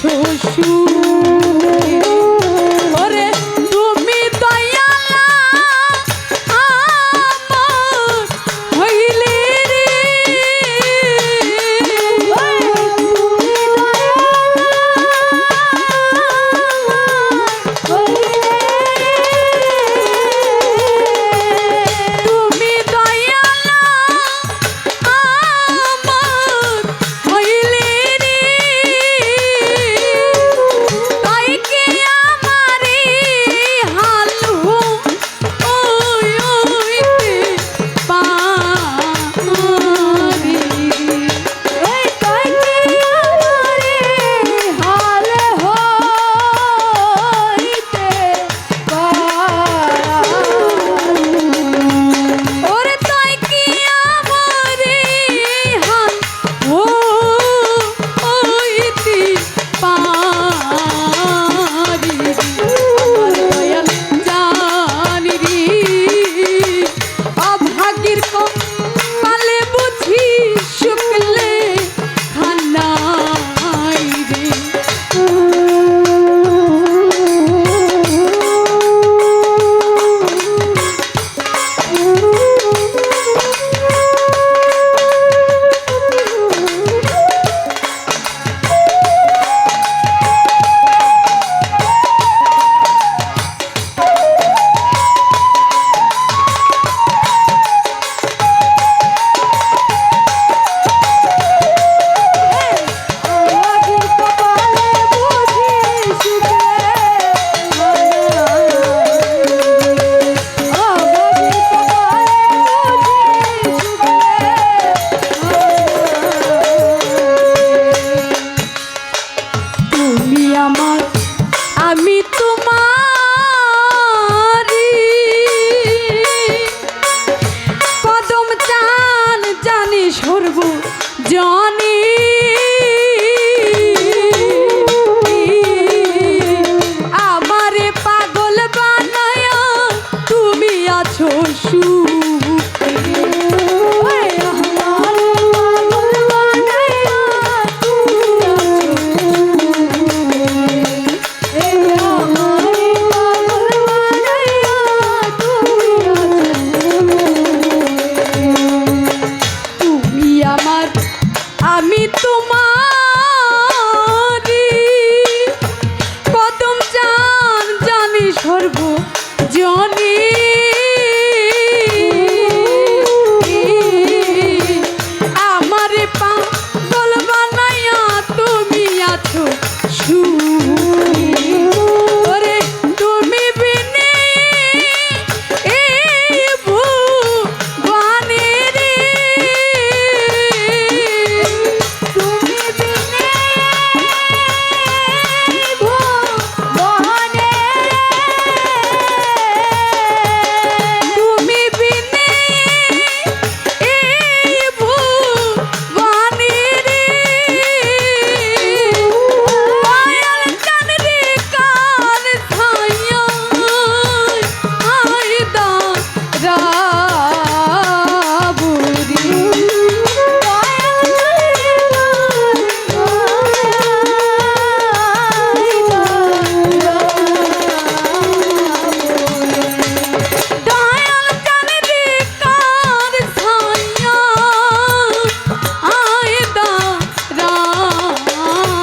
আছো ওরে তুমি দয়ালা আমার হইলে রে তুমি দয়ালা আমার হইলে রে তাই কি আমারে হাল হইতে পারি এই তাই কি আমারে হাল হইতে পারি ওরে তাই কি আমারে হাল হইতে পারি আমার দয়াল জানি রে অভাগীর কপালে বুঝি শুকলে খানাই রে আমি তোমারি কদম চান জানি সর্ব জানি আমারে পাগল বানায়া তুমি আছো সুখে আমি তোমারি কদম চান জানি সর্ব জানি আমারে পাগল বানাইয়া তুমি আছো ওরে তুমি বিনে এই ভুবনে রে তুমি বিনে ভুবনে তুমি বিনে এই ভুবনে রে দয়াল চান রে কার ছায়া আইদা রাবুরি দয়াল চান রে কার ছায়া আইদা রাবুরি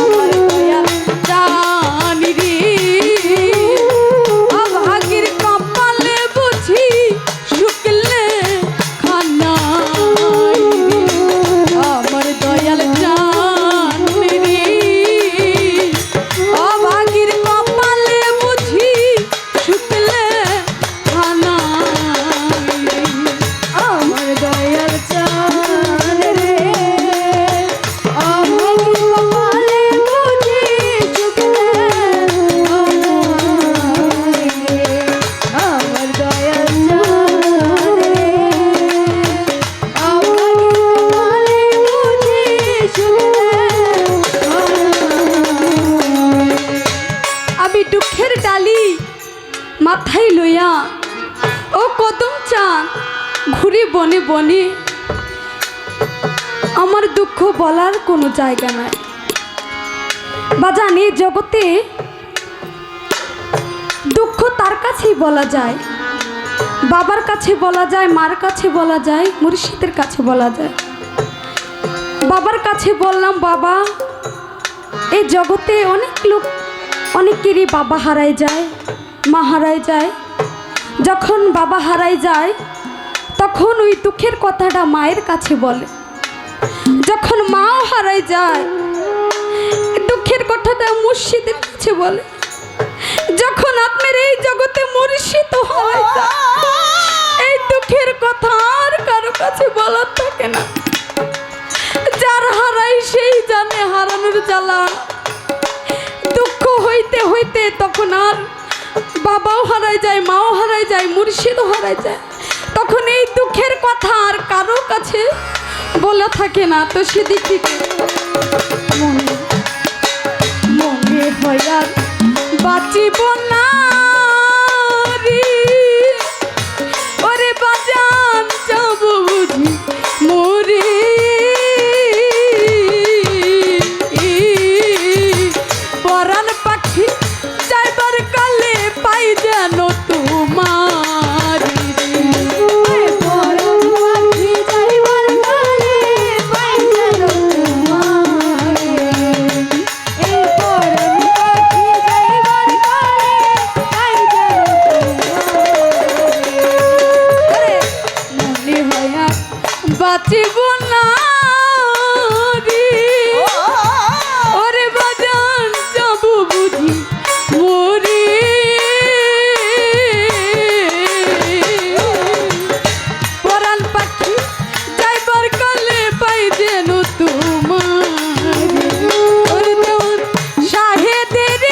আমার দয়াল জানি রে অভাগীর কপালে বুঝি শুকলে খানাই রে আমার দয়াল জানি রে অভাগীর কপালে বুঝি শুকলে খানাই রে আমার দয়াল জান রে অভাগীর কপালে বুঝি শুকলে খানাই রে আমার দয়াল জান রে অভাগীর কপালে বুঝি শুকলে আমি দুঃখের ডালি মাথায় লইয়া ও কদম চান ঘুরি বনে বনে আমার দুঃখ বলার কোনো জায়গা নাই বাজান এই জগতে দুঃখ তার কাছেই বলা যায়, বাবার কাছে বলা যায়, মার কাছে বলা যায়, মুর্শিদের কাছে বলা যায়। বাবার কাছে বললাম, বাবা এই জগতে অনেক লোক অনেকেরই বাবা হারায় যায়, মা হারায় যায়। যখন বাবা হারায় যায় তখন ওই দুঃখের কথাটা মায়ের কাছে বলে। যখন মাও হারায় যায় দুঃখের কথাটা মুর্শিদের কাছে বলে। যখন আপনার এই জগতে মুর্শিদ হয় এই দুঃখের কথা আর কারো কাছে বলার থাকে না। যার হারাই সেই জানে হারানোর জ্বালা। দুঃখ হইতে হইতে তখন আর বাবাও হারায় যায়, মাও হারায় যায়, মুর্শিদও হারায় যায়। তখন এই দুঃখের কথা আর কারো কাছে বলা থাকে না। তো সেদিক থেকে মনে হয় আর বাঁচিব না রে, ওরে বাজান যাব বুঝি মরে। পরাণ পাখি যাইবার কালে পাই যেন তোমার। বাঁচিব না রে, ওরে বাজান যাব বুঝি মরে। পরাণ পাখি যাইবার কালে পাই যেন তোমার। শাহেদের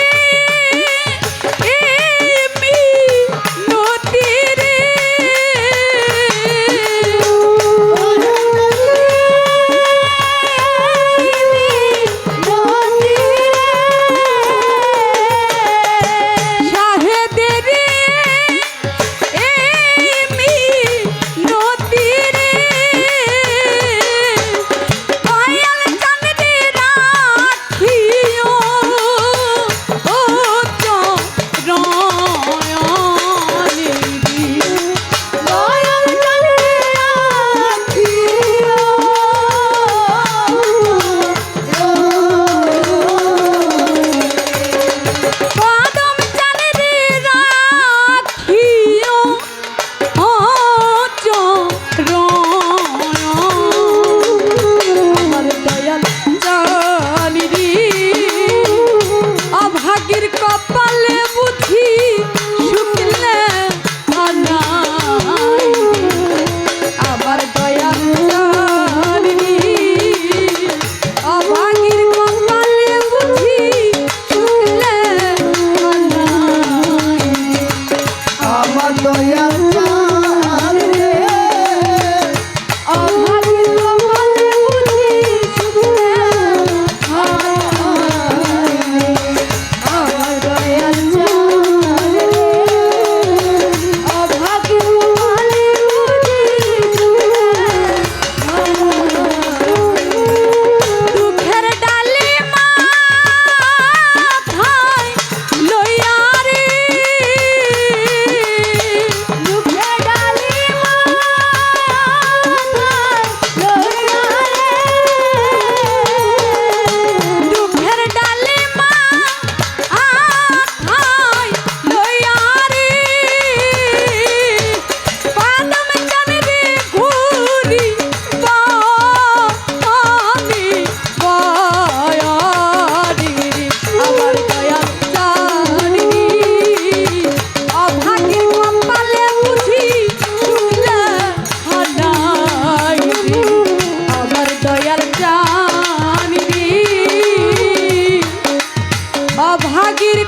অভাগীর